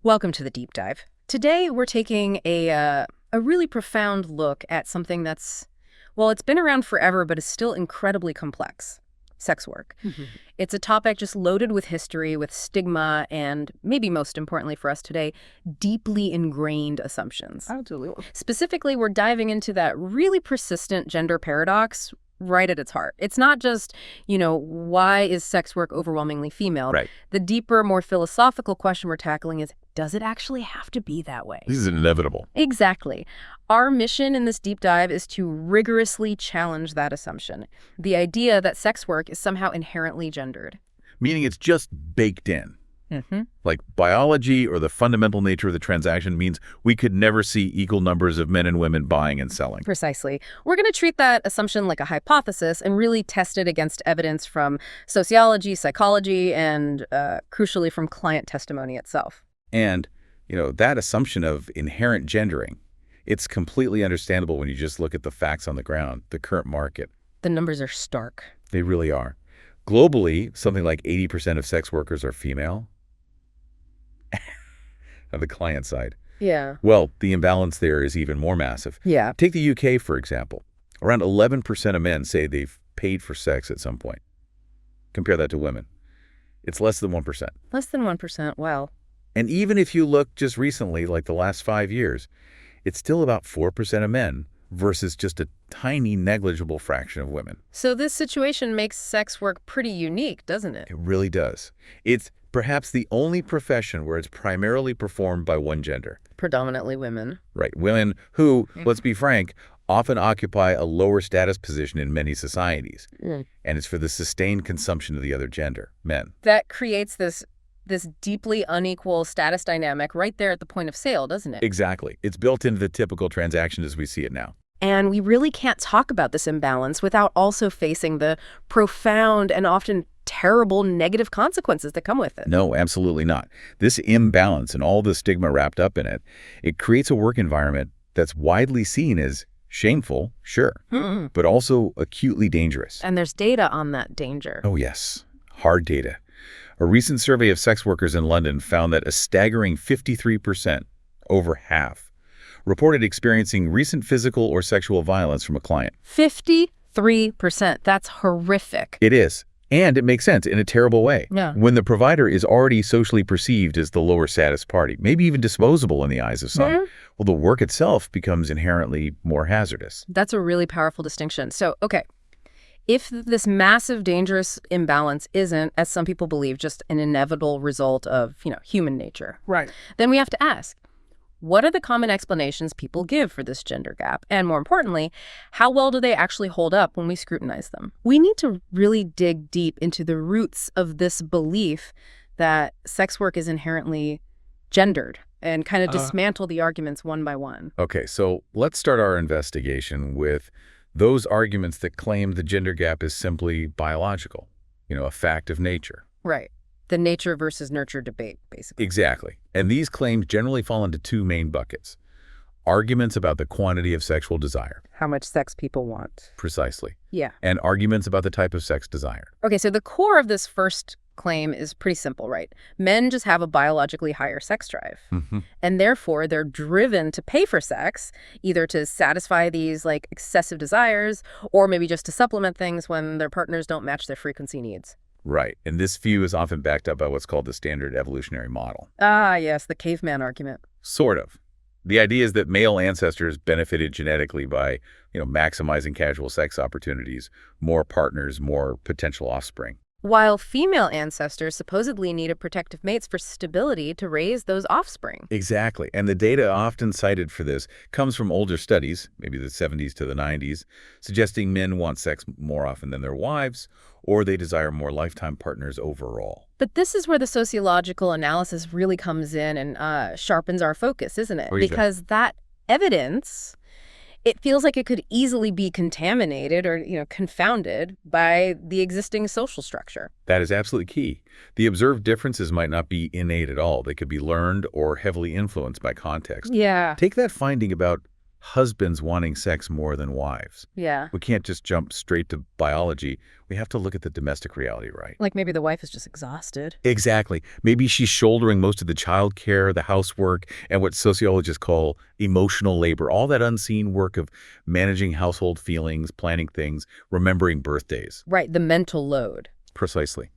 Welcome to the deep dive. Today we're taking a really profound look at something that's, well, it's been around forever, but is still incredibly complex. Sex work. It's a topic just loaded with history, with stigma, and maybe most importantly for us today, deeply ingrained assumptions. Absolutely. Specifically, we're diving into that really persistent gender paradox right at its heart. It's not just, why is sex work overwhelmingly female? Right. The deeper, more philosophical question we're tackling is, does it actually have to be that way? This is inevitable. Exactly. Our mission in this deep dive is to rigorously challenge that assumption. The idea that sex work is somehow inherently gendered. Meaning it's just baked in. Like biology or the fundamental nature of the transaction means we could never see equal numbers of men and women buying and selling. Precisely. We're going to treat that assumption like a hypothesis and really test it against evidence from sociology, psychology, and crucially from client testimony itself. And, that assumption of inherent gendering, it's completely understandable when you just look at the facts on the ground, the current market. The numbers are stark. They really are. Globally, something like 80% of sex workers are female. On the client side. Yeah. Well, the imbalance there is even more massive. Yeah. Take the UK, for example. Around 11% of men say they've paid for sex at some point. Compare that to women. It's less than 1%. Less than 1%. Wow. And even if you look just recently, like the last 5 years, it's still about 4% of men versus just a tiny negligible fraction of women. So this situation makes sex work pretty unique, doesn't it? It really does. It's perhaps the only profession where it's primarily performed by one gender. Predominantly women. Right. Women who, let's be frank, often occupy a lower status position in many societies. And it's for the sustained consumption of the other gender, men. That creates this deeply unequal status dynamic right there at the point of sale, doesn't it? Exactly. It's built into the typical transaction as we see it now. And we really can't talk about this imbalance without also facing the profound and often terrible negative consequences that come with it. No, absolutely not. This imbalance and all the stigma wrapped up in it, it creates a work environment that's widely seen as shameful, sure, but also acutely dangerous. And there's data on that danger. Oh, yes. Hard data. A recent survey of sex workers in London found that a staggering 53%, over half, reported experiencing recent physical or sexual violence from a client. 53%. That's horrific. It is. And it makes sense in a terrible way. Yeah. When the provider is already socially perceived as the lower status party, maybe even disposable in the eyes of some, well, the work itself becomes inherently more hazardous. That's a really powerful distinction. So, okay, if this massive, dangerous imbalance isn't, as some people believe, just an inevitable result of, human nature, Right. then we have to ask, what are the common explanations people give for this gender gap? And more importantly, how well do they actually hold up when we scrutinize them? We need to really dig deep into the roots of this belief that sex work is inherently gendered and kind of dismantle the arguments one by one. Okay, so let's start our investigation with those arguments that claim the gender gap is simply biological, a fact of nature. Right. The nature versus nurture debate, basically. Exactly. And these claims generally fall into two main buckets. Arguments about the quantity of sexual desire. How much sex people want. Precisely. Yeah. And arguments about the type of sex desired. Okay, so the core of this first claim is pretty simple, right? Men just have a biologically higher sex drive. And therefore, they're driven to pay for sex, either to satisfy these excessive desires or maybe just to supplement things when their partners don't match their frequency needs. Right. And this view is often backed up by what's called the standard evolutionary model. Ah, yes, the caveman argument. Sort of. The idea is that male ancestors benefited genetically by, maximizing casual sex opportunities, more partners, more potential offspring. While female ancestors supposedly needed protective mates for stability to raise those offspring. Exactly. And the data often cited for this comes from older studies, maybe the 70s to the 90s, suggesting men want sex more often than their wives, or they desire more lifetime partners overall. But this is where the sociological analysis really comes in and sharpens our focus, isn't it? Because that evidence, it feels like it could easily be contaminated or, confounded by the existing social structure. That is absolutely key. The observed differences might not be innate at all. They could be learned or heavily influenced by context. Yeah. Take that finding about husbands wanting sex more than wives. Yeah. We can't just jump straight to biology. We have to look at the domestic reality, right? Like maybe the wife is just exhausted. Exactly. Maybe she's shouldering most of the child care, the housework, and what sociologists call emotional labor, all that unseen work of managing household feelings, planning things, remembering birthdays. Right, the mental load. Precisely.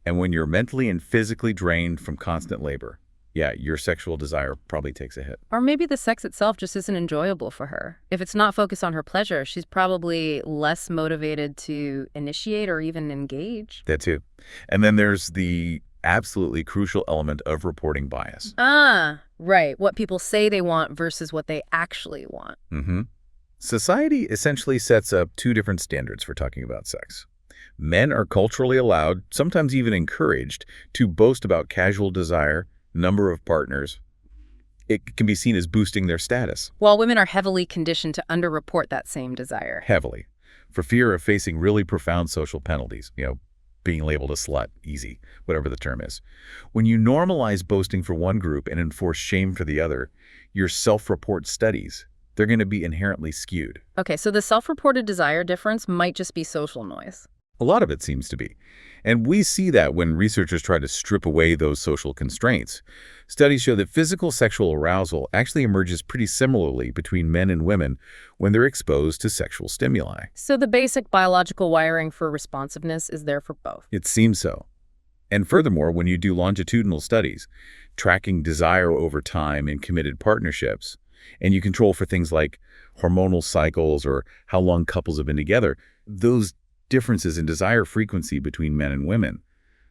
And when you're mentally and physically drained from constant labor, yeah, your sexual desire probably takes a hit. Or maybe the sex itself just isn't enjoyable for her. If it's not focused on her pleasure, she's probably less motivated to initiate or even engage. That too. And then there's the absolutely crucial element of reporting bias. Ah, right. What people say they want versus what they actually want. Society essentially sets up two different standards for talking about sex. Men are culturally allowed, sometimes even encouraged, to boast about casual desire, number of partners. It can be seen as boosting their status. While women are heavily conditioned to underreport that same desire. Heavily. For fear of facing really profound social penalties, being labeled a slut, easy, whatever the term is. When you normalize boasting for one group and enforce shame for the other, your self-report studies, they're going to be inherently skewed. Okay, so the self-reported desire difference might just be social noise. A lot of it seems to be. And we see that when researchers try to strip away those social constraints. Studies show that physical sexual arousal actually emerges pretty similarly between men and women when they're exposed to sexual stimuli. So the basic biological wiring for responsiveness is there for both. It seems so. And furthermore, when you do longitudinal studies, tracking desire over time in committed partnerships, and you control for things like hormonal cycles or how long couples have been together, those differences in desire frequency between men and women,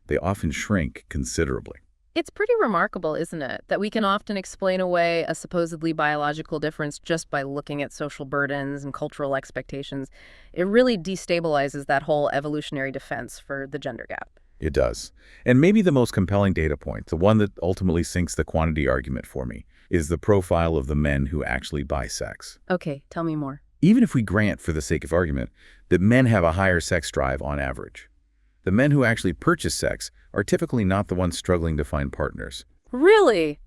they often shrink considerably. It's pretty remarkable, isn't it, that we can often explain away a supposedly biological difference just by looking at social burdens and cultural expectations. It really destabilizes that whole evolutionary defense for the gender gap. It does. And maybe the most compelling data point, the one that ultimately sinks the quantity argument for me, is the profile of the men who actually buy sex. Okay, tell me more. Even if we grant, for the sake of argument, that men have a higher sex drive on average, the men who actually purchase sex are typically not the ones struggling to find partners. Really?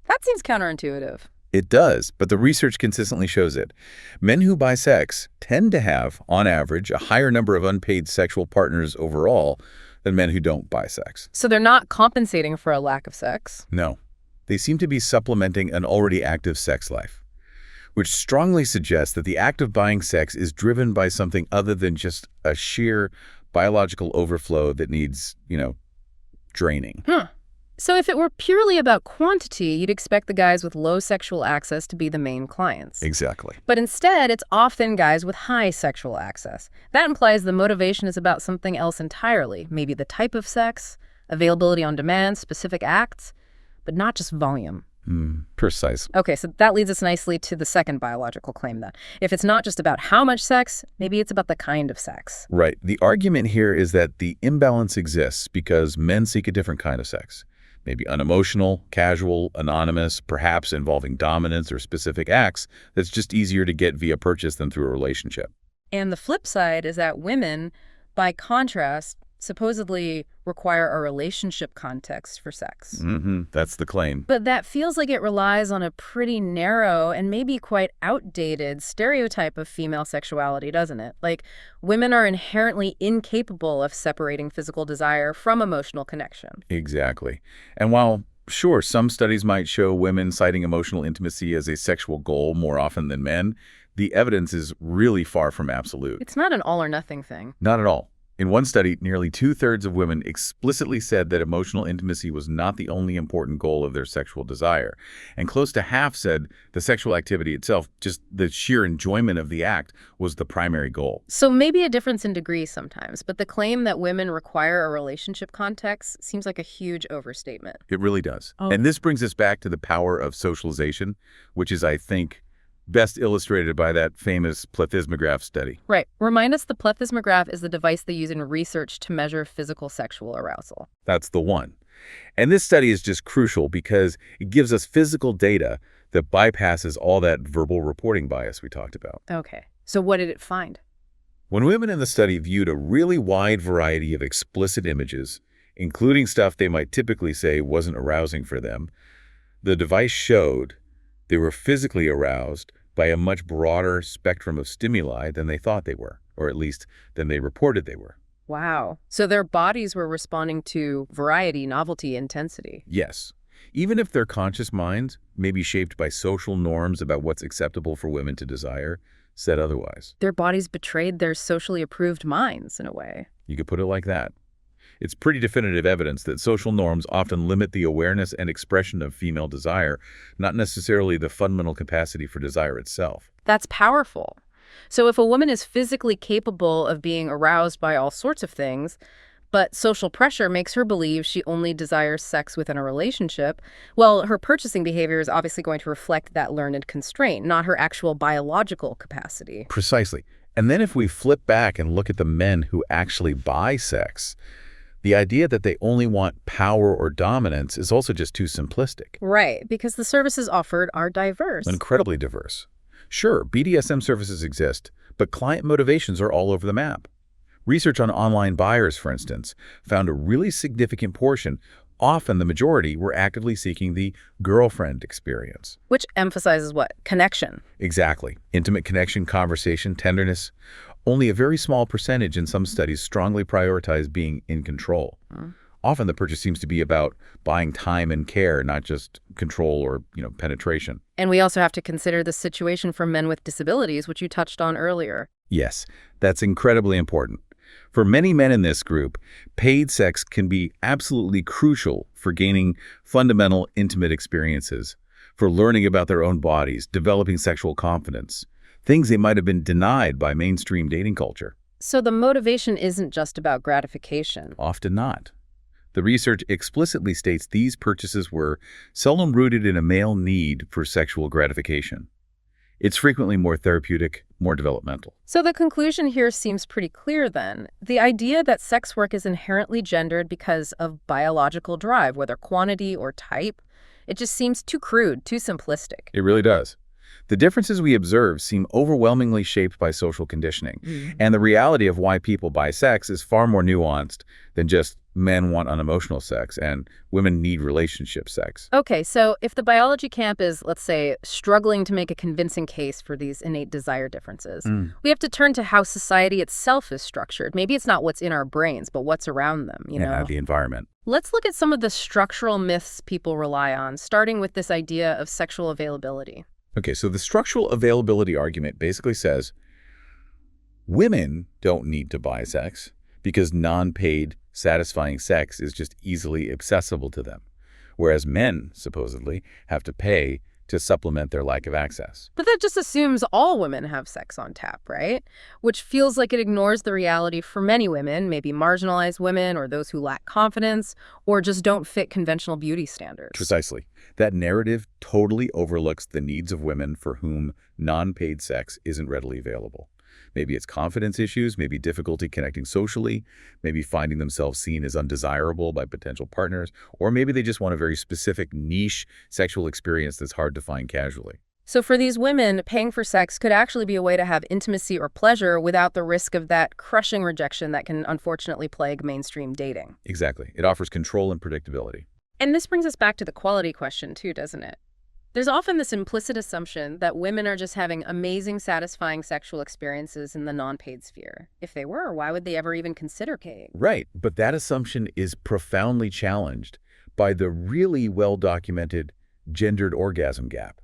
That seems counterintuitive. It does, but the research consistently shows it. Men who buy sex tend to have, on average, a higher number of unpaid sexual partners overall than men who don't buy sex. So they're not compensating for a lack of sex? No. They seem to be supplementing an already active sex life, which strongly suggests that the act of buying sex is driven by something other than just a sheer biological overflow that needs, draining. So if it were purely about quantity, you'd expect the guys with low sexual access to be the main clients. Exactly. But instead, it's often guys with high sexual access. That implies the motivation is about something else entirely, maybe the type of sex, availability on demand, specific acts, but not just volume. Precise. Okay, so that leads us nicely to the second biological claim then. If it's not just about how much sex, maybe it's about the kind of sex. Right. The argument here is that the imbalance exists because men seek a different kind of sex. Maybe unemotional, casual, anonymous, perhaps involving dominance or specific acts that's just easier to get via purchase than through a relationship. And the flip side is that women, by contrast, supposedly require a relationship context for sex. That's the claim. But that feels like it relies on a pretty narrow and maybe quite outdated stereotype of female sexuality, doesn't it? Like, women are inherently incapable of separating physical desire from emotional connection. Exactly. And while, sure, some studies might show women citing emotional intimacy as a sexual goal more often than men, the evidence is really far from absolute. It's not an all or nothing thing. Not at all. In one study, nearly 2/3 of women explicitly said that emotional intimacy was not the only important goal of their sexual desire. And close to half said the sexual activity itself, just the sheer enjoyment of the act, was the primary goal. So maybe a difference in degrees sometimes, but the claim that women require a relationship context seems like a huge overstatement. It really does. Oh. And this brings us back to the power of socialization, which is, I think, best illustrated by that famous plethysmograph study. Right. Remind us the plethysmograph is the device they use in research to measure physical sexual arousal. That's the one. And this study is just crucial because it gives us physical data that bypasses all that verbal reporting bias we talked about. Okay. So what did it find? When women in the study viewed a really wide variety of explicit images, including stuff they might typically say wasn't arousing for them, the device showed they were physically aroused by a much broader spectrum of stimuli than they thought they were, or at least than they reported they were. Wow. So their bodies were responding to variety, novelty, intensity. Yes. Even if their conscious minds may be shaped by social norms about what's acceptable for women to desire, said otherwise. Their bodies betrayed their socially approved minds in a way. You could put it like that. It's pretty definitive evidence that social norms often limit the awareness and expression of female desire, not necessarily the fundamental capacity for desire itself. That's powerful. So if a woman is physically capable of being aroused by all sorts of things, but social pressure makes her believe she only desires sex within a relationship, well, her purchasing behavior is obviously going to reflect that learned constraint, not her actual biological capacity. Precisely. And then if we flip back and look at the men who actually buy sex, the idea that they only want power or dominance is also just too simplistic. Right, because the services offered are diverse. Incredibly diverse. Sure, BDSM services exist, but client motivations are all over the map. Research on online buyers, for instance, found a really significant portion, often the majority, were actively seeking the girlfriend experience. Which emphasizes what? Connection. Exactly. Intimate connection, conversation, tenderness. Only a very small percentage in some studies strongly prioritize being in control. Often the purchase seems to be about buying time and care, not just control or, penetration. And we also have to consider the situation for men with disabilities, which you touched on earlier. Yes, that's incredibly important. For many men in this group, paid sex can be absolutely crucial for gaining fundamental intimate experiences, for learning about their own bodies, developing sexual confidence, things they might have been denied by mainstream dating culture. So the motivation isn't just about gratification. Often not. The research explicitly states these purchases were seldom rooted in a male need for sexual gratification. It's frequently more therapeutic, more developmental. So the conclusion here seems pretty clear then. The idea that sex work is inherently gendered because of biological drive, whether quantity or type, it just seems too crude, too simplistic. It really does. The differences we observe seem overwhelmingly shaped by social conditioning, and the reality of why people buy sex is far more nuanced than just men want unemotional sex and women need relationship sex. Okay, so if the biology camp is, let's say, struggling to make a convincing case for these innate desire differences, we have to turn to how society itself is structured. Maybe it's not what's in our brains, but what's around them, Yeah, the environment. Let's look at some of the structural myths people rely on, starting with this idea of sexual availability. Okay, so the structural availability argument basically says women don't need to buy sex because non-paid, satisfying sex is just easily accessible to them, whereas men, supposedly, have to pay to supplement their lack of access. But that just assumes all women have sex on tap, right? Which feels like it ignores the reality for many women, maybe marginalized women or those who lack confidence or just don't fit conventional beauty standards. Precisely. That narrative totally overlooks the needs of women for whom non-paid sex isn't readily available. Maybe it's confidence issues, maybe difficulty connecting socially, maybe finding themselves seen as undesirable by potential partners, or maybe they just want a very specific niche sexual experience that's hard to find casually. So for these women, paying for sex could actually be a way to have intimacy or pleasure without the risk of that crushing rejection that can unfortunately plague mainstream dating. Exactly. It offers control and predictability. And this brings us back to the quality question too, doesn't it? There's often this implicit assumption that women are just having amazing, satisfying sexual experiences in the non-paid sphere. If they were, why would they ever even consider paying? Right, but that assumption is profoundly challenged by the really well-documented gendered orgasm gap.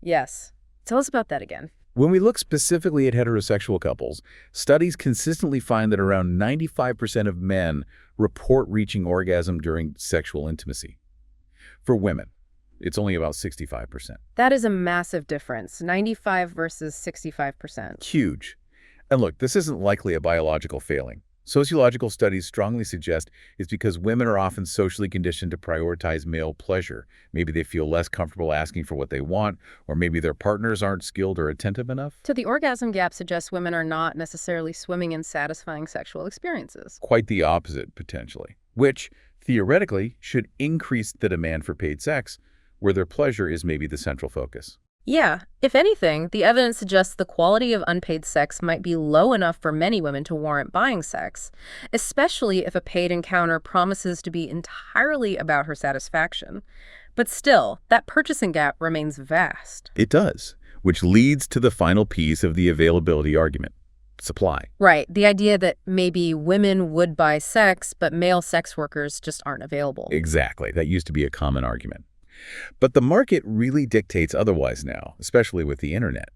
Yes. Tell us about that again. When we look specifically at heterosexual couples, studies consistently find that around 95% of men report reaching orgasm during sexual intimacy. For women, it's only about 65%. That is a massive difference, 95 versus 65%. Huge. And look, this isn't likely a biological failing. Sociological studies strongly suggest it's because women are often socially conditioned to prioritize male pleasure. Maybe they feel less comfortable asking for what they want, or maybe their partners aren't skilled or attentive enough. So the orgasm gap suggests women are not necessarily swimming in satisfying sexual experiences. Quite the opposite, potentially, which theoretically should increase the demand for paid sex, where their pleasure is maybe the central focus. Yeah, if anything, the evidence suggests the quality of unpaid sex might be low enough for many women to warrant buying sex, especially if a paid encounter promises to be entirely about her satisfaction. But still, that purchasing gap remains vast. It does. which leads to the final piece of the availability argument: supply. Right. The idea that maybe women would buy sex, but male sex workers just aren't available. Exactly. That used to be a common argument. But the market really dictates otherwise now, especially with the internet.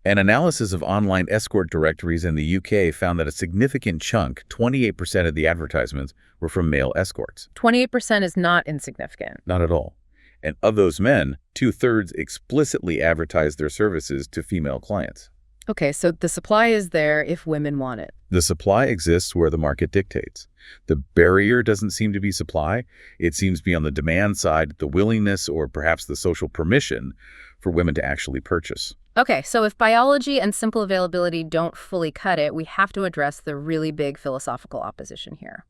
An analysis of online escort directories in the UK found that a significant chunk, 28% of the advertisements, were from male escorts. 28% is not insignificant. Not at all. And of those men, 2/3 explicitly advertised their services to female clients. Okay, so the supply is there if women want it. The supply exists where the market dictates. The barrier doesn't seem to be supply. It seems to be on the demand side, the willingness or perhaps the social permission for women to actually purchase. Okay, so if biology and simple availability don't fully cut it, we have to address the really big philosophical opposition here.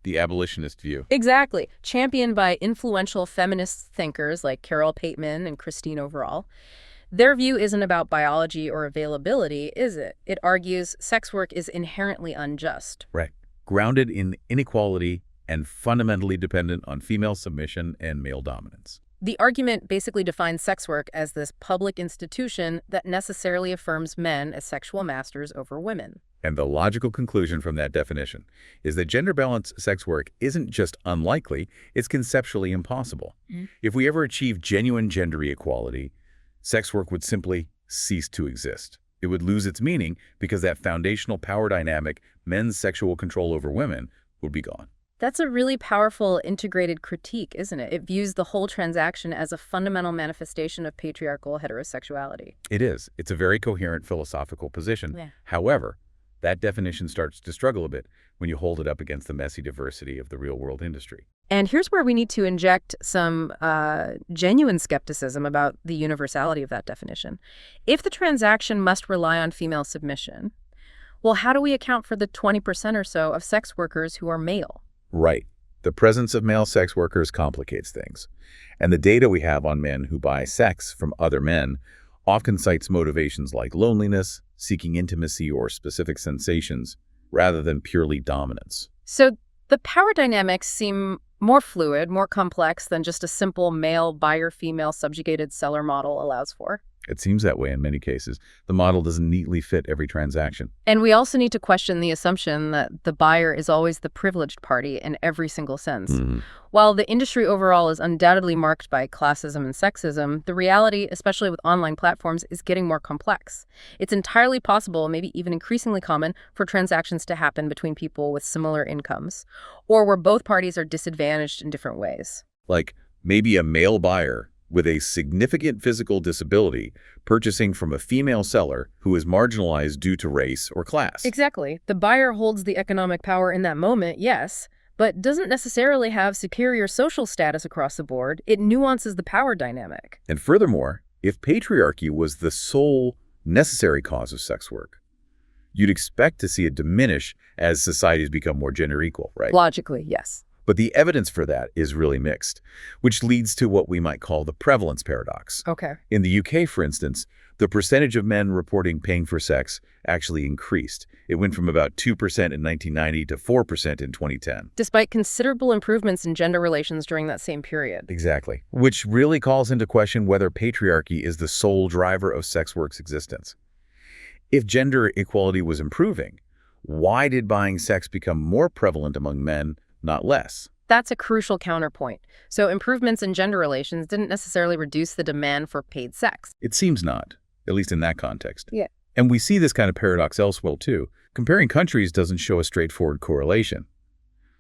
The abolitionist view. Exactly. Championed by influential feminist thinkers like Carol Pateman and Christine Overall. Their view isn't about biology or availability, is it? It argues sex work is inherently unjust. Right. Grounded in inequality and fundamentally dependent on female submission and male dominance. The argument basically defines sex work as this public institution that necessarily affirms men as sexual masters over women. And the logical conclusion from that definition is that gender-balanced sex work isn't just unlikely, it's conceptually impossible. If we ever achieve genuine gender equality, sex work would simply cease to exist. It would lose its meaning because that foundational power dynamic, men's sexual control over women, would be gone. That's a really powerful integrated critique, isn't it? It views the whole transaction as a fundamental manifestation of patriarchal heterosexuality. It is. It's a very coherent philosophical position. Yeah. However, that definition starts to struggle a bit when you hold it up against the messy diversity of the real-world industry. And here's where we need to inject some genuine skepticism about the universality of that definition. If the transaction must rely on female submission, well, how do we account for the 20% or so of sex workers who are male? Right. The presence of male sex workers complicates things. And the data we have on men who buy sex from other men often cites motivations like loneliness, seeking intimacy, or specific sensations, rather than purely dominance. So the power dynamics seem more fluid, more complex than just a simple male buyer-female subjugated seller model allows for. It seems that way in many cases. The model doesn't neatly fit every transaction. And we also need to question the assumption that the buyer is always the privileged party in every single sense. While the industry overall is undoubtedly marked by classism and sexism, the reality, especially with online platforms, is getting more complex. It's entirely possible, maybe even increasingly common, for transactions to happen between people with similar incomes, or where both parties are disadvantaged in different ways. Like maybe a male buyer with a significant physical disability purchasing from a female seller who is marginalized due to race or class. Exactly. The buyer holds the economic power in that moment, yes, but doesn't necessarily have superior social status across the board. It nuances the power dynamic. And furthermore, if patriarchy was the sole necessary cause of sex work, you'd expect to see it diminish as societies become more gender equal, right? Logically, yes. But the evidence for that is really mixed, which leads to what we might call the prevalence paradox. Okay. In the UK, for instance, the percentage of men reporting paying for sex actually increased. It went from about 2% in 1990 to 4% in 2010. Despite considerable improvements in gender relations during that same period. Exactly. Which really calls into question whether patriarchy is the sole driver of sex work's existence. If gender equality was improving, why did buying sex become more prevalent among men, not less? That's a crucial counterpoint. So improvements in gender relations didn't necessarily reduce the demand for paid sex. It seems not, at least in that context. Yeah. And we see this kind of paradox elsewhere, too. Comparing countries doesn't show a straightforward correlation.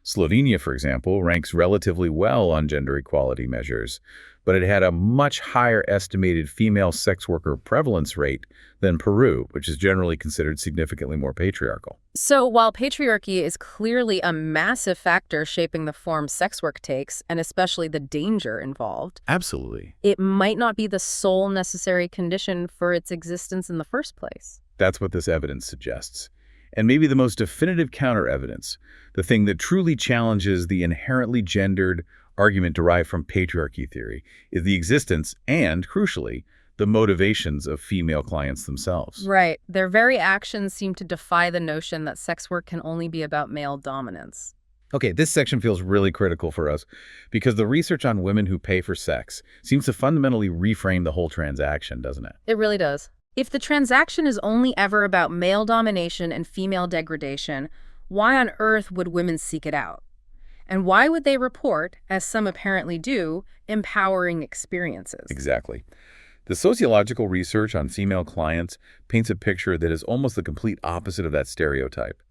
Slovenia, for example, ranks relatively well on gender equality measures, but it had a much higher estimated female sex worker prevalence rate than Peru, which is generally considered significantly more patriarchal. So while patriarchy is clearly a massive factor shaping the form sex work takes, and especially the danger involved, Absolutely. it might not be the sole necessary condition for its existence in the first place. That's what this evidence suggests. And maybe the most definitive counter-evidence, the thing that truly challenges the inherently gendered argument derived from patriarchy theory, is the existence and, crucially, the motivations of female clients themselves. Right. Their very actions seem to defy the notion that sex work can only be about male dominance. Okay, this section feels really critical for us because the research on women who pay for sex seems to fundamentally reframe the whole transaction, doesn't it? It really does. If the transaction is only ever about male domination and female degradation, why on earth would women seek it out? And why would they report, as some apparently do, empowering experiences? Exactly. The sociological research on female clients paints a picture that is almost the complete opposite of that stereotype.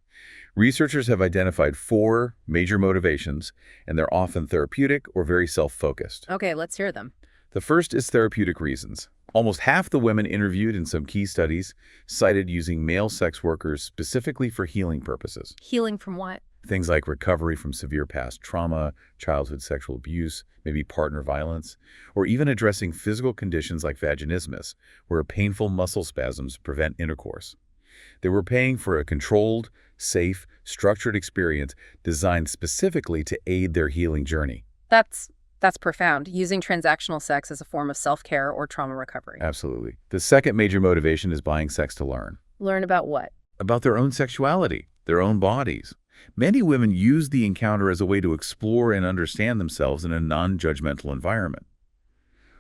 Researchers have identified 4 major motivations, and they're often therapeutic or very self-focused. Okay, let's hear them. The first is therapeutic reasons. Almost half the women interviewed in some key studies cited using male sex workers specifically for healing purposes. Healing from what? Things like recovery from severe past trauma, childhood sexual abuse, maybe partner violence, or even addressing physical conditions like vaginismus, where painful muscle spasms prevent intercourse. They were paying for a controlled, safe, structured experience designed specifically to aid their healing journey. That's profound, using transactional sex as a form of self-care or trauma recovery. Absolutely. The second major motivation is buying sex to learn. Learn about what? About their own sexuality, their own bodies. Many women use the encounter as a way to explore and understand themselves in a non-judgmental environment.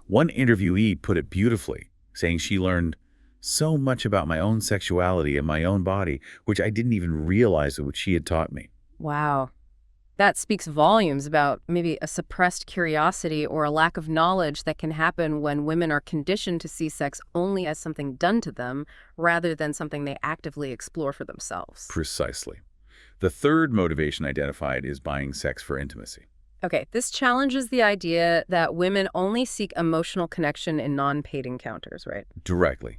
One interviewee put it beautifully, saying she learned so much about my own sexuality and my own body, which I didn't even realize what she had taught me. Wow. That speaks volumes about maybe a suppressed curiosity or a lack of knowledge that can happen when women are conditioned to see sex only as something done to them rather than something they actively explore for themselves. Precisely. The third motivation identified is buying sex for intimacy. Okay, this challenges the idea that women only seek emotional connection in non-paid encounters, right? Directly.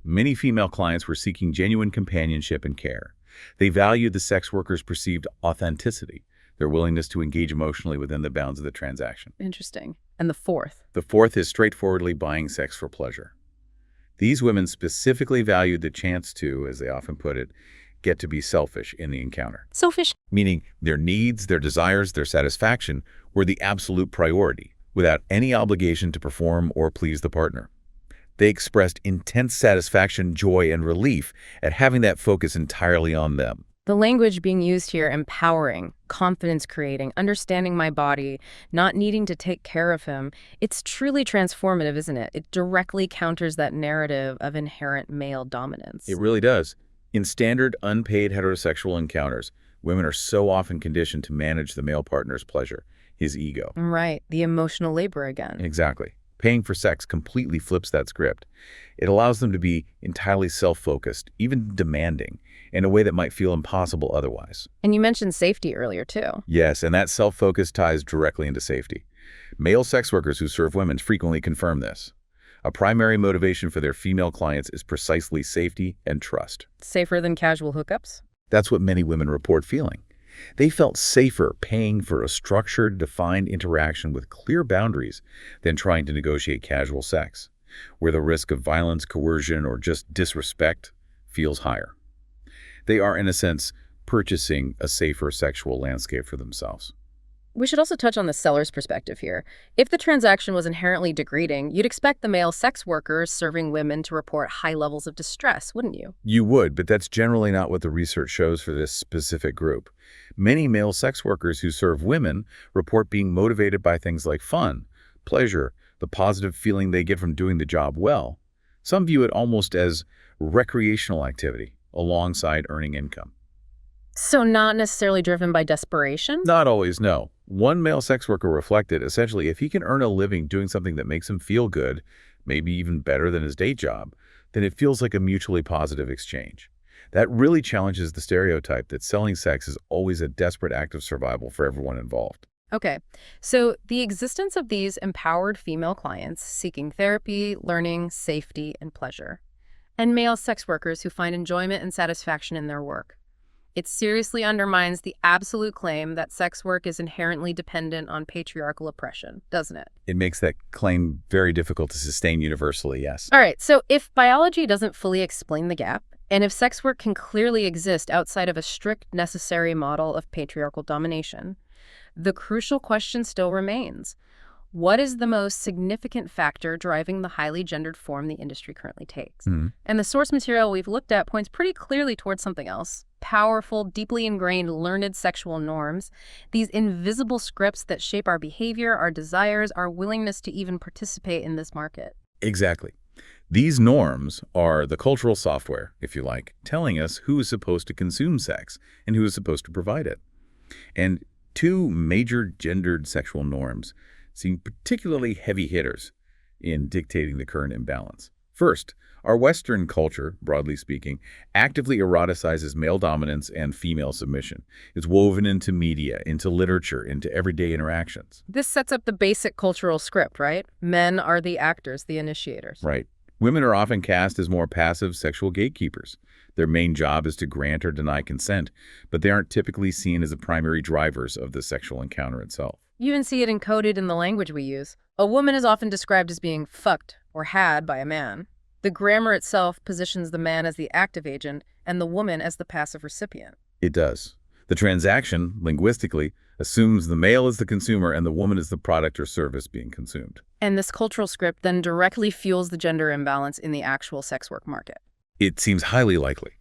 Many female clients were seeking genuine companionship and care. They valued the sex worker's perceived authenticity, their willingness to engage emotionally within the bounds of the transaction. Interesting. And the fourth? The fourth is straightforwardly buying sex for pleasure. These women specifically valued the chance to, as they often put it, get to be selfish in the encounter. Selfish. Meaning their needs, their desires, their satisfaction were the absolute priority, without any obligation to perform or please the partner. They expressed intense satisfaction, joy, and relief at having that focus entirely on them. The language being used here, empowering, confidence-creating, understanding my body, not needing to take care of him, it's truly transformative, isn't it? It directly counters that narrative of inherent male dominance. It really does. In standard, unpaid heterosexual encounters, women are so often conditioned to manage the male partner's pleasure, his ego. Right, the emotional labor again. Exactly. Paying for sex completely flips that script. It allows them to be entirely self-focused, even demanding, in a way that might feel impossible otherwise. And you mentioned safety earlier, too. Yes, and that self-focus ties directly into safety. Male sex workers who serve women frequently confirm this. A primary motivation for their female clients is precisely safety and trust. Safer than casual hookups? That's what many women report feeling. They felt safer paying for a structured, defined interaction with clear boundaries than trying to negotiate casual sex, where the risk of violence, coercion, or just disrespect feels higher. They are, in a sense, purchasing a safer sexual landscape for themselves. We should also touch on the seller's perspective here. If the transaction was inherently degrading, you'd expect the male sex workers serving women to report high levels of distress, wouldn't you? You would, but that's generally not what the research shows for this specific group. Many male sex workers who serve women report being motivated by things like fun, pleasure, the positive feeling they get from doing the job well. Some view it almost as recreational activity alongside earning income. So not necessarily driven by desperation? Not always, no. One male sex worker reflected, essentially, if he can earn a living doing something that makes him feel good, maybe even better than his day job, then it feels like a mutually positive exchange. That really challenges the stereotype that selling sex is always a desperate act of survival for everyone involved. Okay, so the existence of these empowered female clients seeking therapy, learning, safety, and pleasure, and male sex workers who find enjoyment and satisfaction in their work. It seriously undermines the absolute claim that sex work is inherently dependent on patriarchal oppression, doesn't it? It makes that claim very difficult to sustain universally, yes. All right, so if biology doesn't fully explain the gap, and if sex work can clearly exist outside of a strict necessary model of patriarchal domination, the crucial question still remains. What is the most significant factor driving the highly gendered form the industry currently takes? And the source material we've looked at points pretty clearly towards something else: powerful, deeply ingrained, learned sexual norms, these invisible scripts that shape our behavior, our desires, our willingness to even participate in this market. Exactly. These norms are the cultural software, if you like, telling us who is supposed to consume sex and who is supposed to provide it. And two major gendered sexual norms seem particularly heavy hitters in dictating the current imbalance. First, our Western culture, broadly speaking, actively eroticizes male dominance and female submission. It's woven into media, into literature, into everyday interactions. This sets up the basic cultural script, right? Men are the actors, the initiators. Right. Women are often cast as more passive sexual gatekeepers. Their main job is to grant or deny consent, but they aren't typically seen as the primary drivers of the sexual encounter itself. You even see it encoded in the language we use. A woman is often described as being fucked or had by a man. The grammar itself positions the man as the active agent and the woman as the passive recipient. It does. The transaction, linguistically, assumes the male is the consumer and the woman is the product or service being consumed. And this cultural script then directly fuels the gender imbalance in the actual sex work market. It seems highly likely.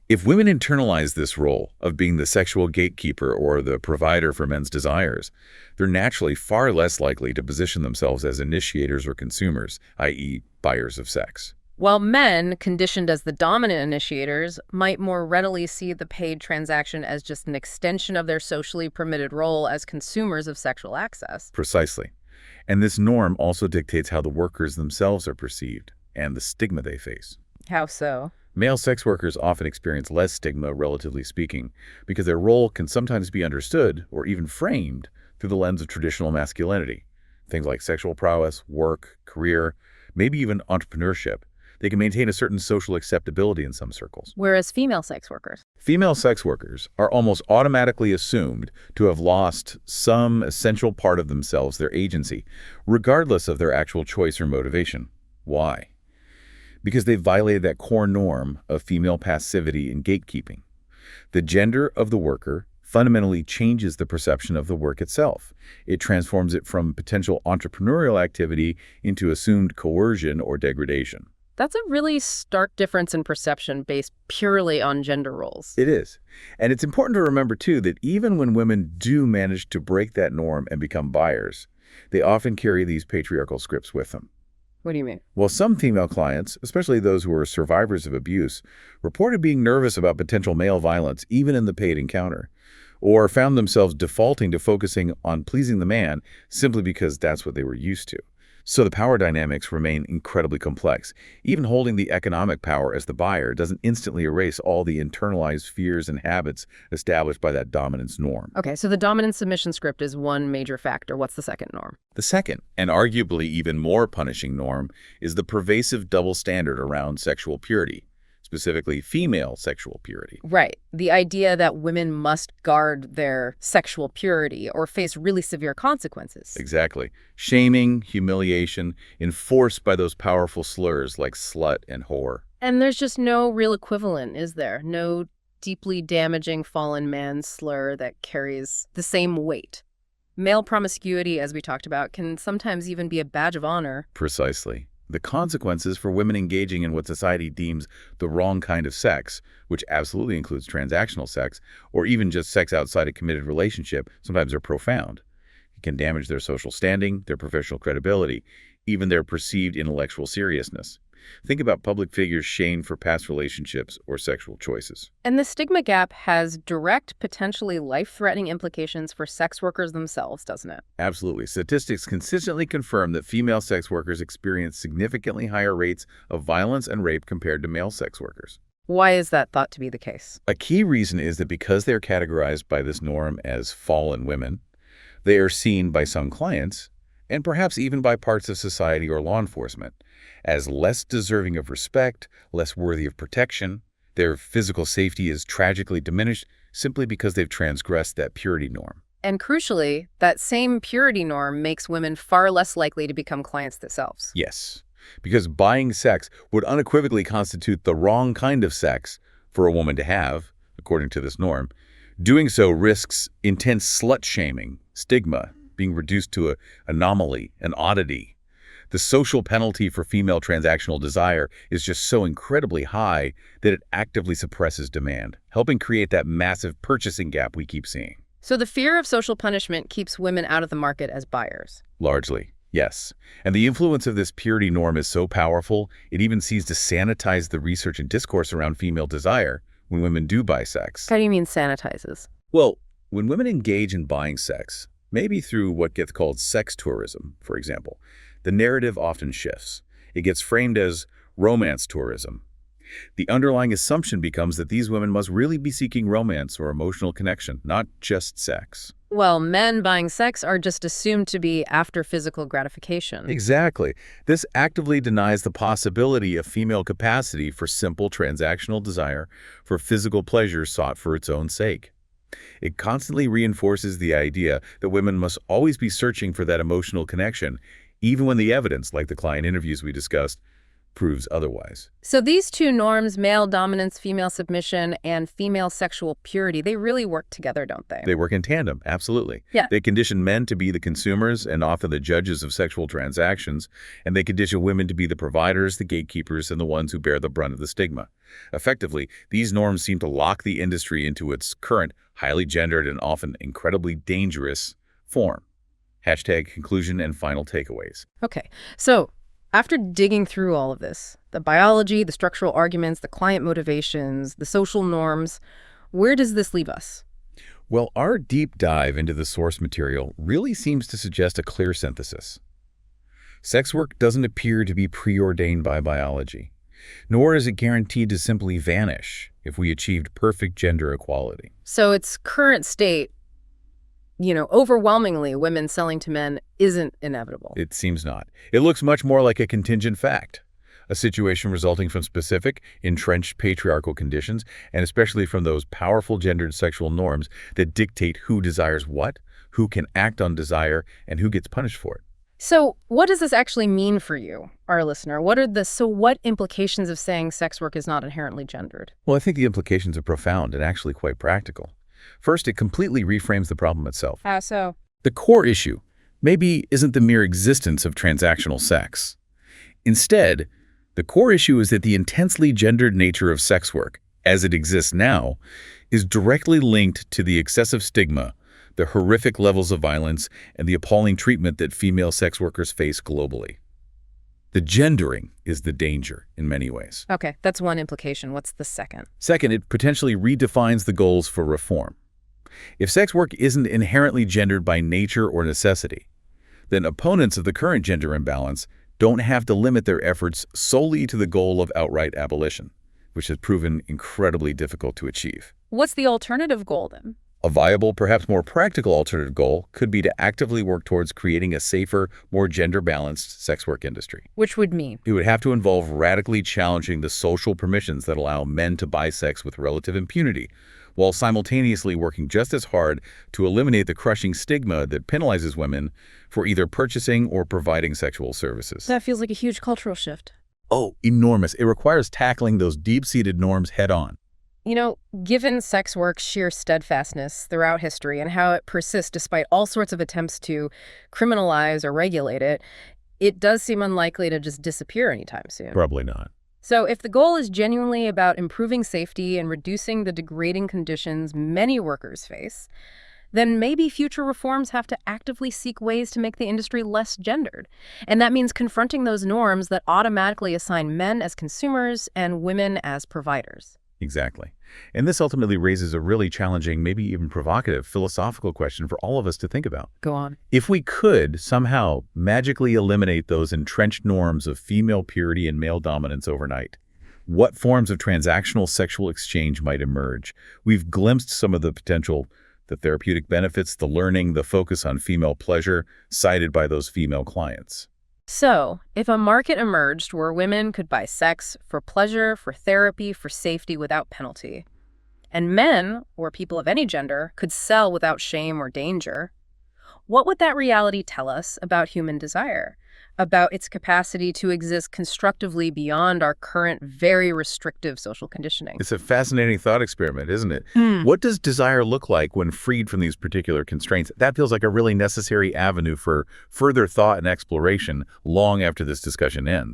If women internalize this role of being the sexual gatekeeper or the provider for men's desires, they're naturally far less likely to position themselves as initiators or consumers, i.e., buyers of sex. While men, conditioned as the dominant initiators, might more readily see the paid transaction as just an extension of their socially permitted role as consumers of sexual access. Precisely. And this norm also dictates how the workers themselves are perceived and the stigma they face. How so? Male sex workers often experience less stigma, relatively speaking, because their role can sometimes be understood or even framed through the lens of traditional masculinity. Things like sexual prowess, work, career, maybe even entrepreneurship. They can maintain a certain social acceptability in some circles. Whereas female sex workers. Female sex workers are almost automatically assumed to have lost some essential part of themselves, their agency, regardless of their actual choice or motivation. Why? Because they violated that core norm of female passivity and gatekeeping. The gender of the worker fundamentally changes the perception of the work itself. It transforms it from potential entrepreneurial activity into assumed coercion or degradation. That's a really stark difference in perception based purely on gender roles. It is. And it's important to remember, too, that even when women do manage to break that norm and become buyers, they often carry these patriarchal scripts with them. What do you mean? Well, some female clients, especially those who are survivors of abuse, reported being nervous about potential male violence even in the paid encounter, or found themselves defaulting to focusing on pleasing the man simply because that's what they were used to. So the power dynamics remain incredibly complex. Even holding the economic power as the buyer doesn't instantly erase all the internalized fears and habits established by that dominance norm. Okay, so the dominant submission script is one major factor. What's the second norm? The second, and arguably even more punishing norm, is the pervasive double standard around sexual purity, specifically female sexual purity. Right. The idea that women must guard their sexual purity or face really severe consequences. Exactly. Shaming, humiliation, enforced by those powerful slurs like slut and whore. And there's just no real equivalent, is there? No deeply damaging fallen man slur that carries the same weight. Male promiscuity, as we talked about, can sometimes even be a badge of honor. Precisely. The consequences for women engaging in what society deems the wrong kind of sex, which absolutely includes transactional sex, or even just sex outside a committed relationship, sometimes are profound. It can damage their social standing, their professional credibility, even their perceived intellectual seriousness. Think about public figures shamed for past relationships or sexual choices. And the stigma gap has direct, potentially life-threatening implications for sex workers themselves, doesn't it? Absolutely. Statistics consistently confirm that female sex workers experience significantly higher rates of violence and rape compared to male sex workers. Why is that thought to be the case? A key reason is that because they're categorized by this norm as fallen women, they are seen by some clients, and perhaps even by parts of society or law enforcement, as less deserving of respect, less worthy of protection. Their physical safety is tragically diminished simply because they've transgressed that purity norm. And crucially, that same purity norm makes women far less likely to become clients themselves. Yes, because buying sex would unequivocally constitute the wrong kind of sex for a woman to have, according to this norm. Doing so risks intense slut-shaming, stigma, being reduced to an anomaly, an oddity. The social penalty for female transactional desire is just so incredibly high that it actively suppresses demand, helping create that massive purchasing gap we keep seeing. So the fear of social punishment keeps women out of the market as buyers. Largely, yes. And the influence of this purity norm is so powerful, it even seems to sanitize the research and discourse around female desire when women do buy sex. How do you mean sanitizes? Well, when women engage in buying sex, maybe through what gets called sex tourism, for example, the narrative often shifts. It gets framed as romance tourism. The underlying assumption becomes that these women must really be seeking romance or emotional connection, not just sex. Well, men buying sex are just assumed to be after physical gratification. Exactly. This actively denies the possibility of female capacity for simple transactional desire for physical pleasure sought for its own sake. It constantly reinforces the idea that women must always be searching for that emotional connection, even when the evidence, like the client interviews we discussed, proves otherwise. So these two norms, male dominance, female submission, and female sexual purity, they really work together, don't they? They work in tandem, absolutely. Yeah. They condition men to be the consumers and often the judges of sexual transactions, and they condition women to be the providers, the gatekeepers, and the ones who bear the brunt of the stigma. Effectively, these norms seem to lock the industry into its current, highly gendered and often incredibly dangerous form. Hashtag conclusion and final takeaways. Okay, so after digging through all of this, the biology, the structural arguments, the client motivations, the social norms, where does this leave us? Well, our deep dive into the source material really seems to suggest a clear synthesis. Sex work doesn't appear to be preordained by biology, nor is it guaranteed to simply vanish if we achieved perfect gender equality. So its current state, overwhelmingly women selling to men isn't inevitable. It seems not. It looks much more like a contingent fact, a situation resulting from specific, entrenched patriarchal conditions, and especially from those powerful gendered sexual norms that dictate who desires what, who can act on desire, and who gets punished for it. So what does this actually mean for you, our listener? What implications of saying sex work is not inherently gendered? Well, I think the implications are profound and actually quite practical. First, it completely reframes the problem itself. How so? The core issue maybe isn't the mere existence of transactional sex. Instead, the core issue is that the intensely gendered nature of sex work, as it exists now, is directly linked to the excessive stigma, the horrific levels of violence, and the appalling treatment that female sex workers face globally. The gendering is the danger in many ways. Okay, that's one implication. What's the second? Second, it potentially redefines the goals for reform. If sex work isn't inherently gendered by nature or necessity, then opponents of the current gender imbalance don't have to limit their efforts solely to the goal of outright abolition, which has proven incredibly difficult to achieve. What's the alternative goal, then? A viable, perhaps more practical alternative goal could be to actively work towards creating a safer, more gender-balanced sex work industry. Which would mean? It would have to involve radically challenging the social permissions that allow men to buy sex with relative impunity, while simultaneously working just as hard to eliminate the crushing stigma that penalizes women for either purchasing or providing sexual services. That feels like a huge cultural shift. Oh, enormous. It requires tackling those deep-seated norms head-on. Given sex work's sheer steadfastness throughout history and how it persists despite all sorts of attempts to criminalize or regulate it, it does seem unlikely to just disappear anytime soon. Probably not. So if the goal is genuinely about improving safety and reducing the degrading conditions many workers face, then maybe future reforms have to actively seek ways to make the industry less gendered. And that means confronting those norms that automatically assign men as consumers and women as providers. Exactly. And this ultimately raises a really challenging, maybe even provocative, philosophical question for all of us to think about. Go on. If we could somehow magically eliminate those entrenched norms of female purity and male dominance overnight, what forms of transactional sexual exchange might emerge? We've glimpsed some of the potential, the therapeutic benefits, the learning, the focus on female pleasure cited by those female clients. So, if a market emerged where women could buy sex for pleasure, for therapy, for safety without penalty, and men, or people of any gender, could sell without shame or danger, What would that reality tell us about human desire? About its capacity to exist constructively beyond our current, very restrictive social conditioning? It's a fascinating thought experiment, isn't it? Hmm. What does desire look like when freed from these particular constraints? That feels like a really necessary avenue for further thought and exploration long after this discussion ends.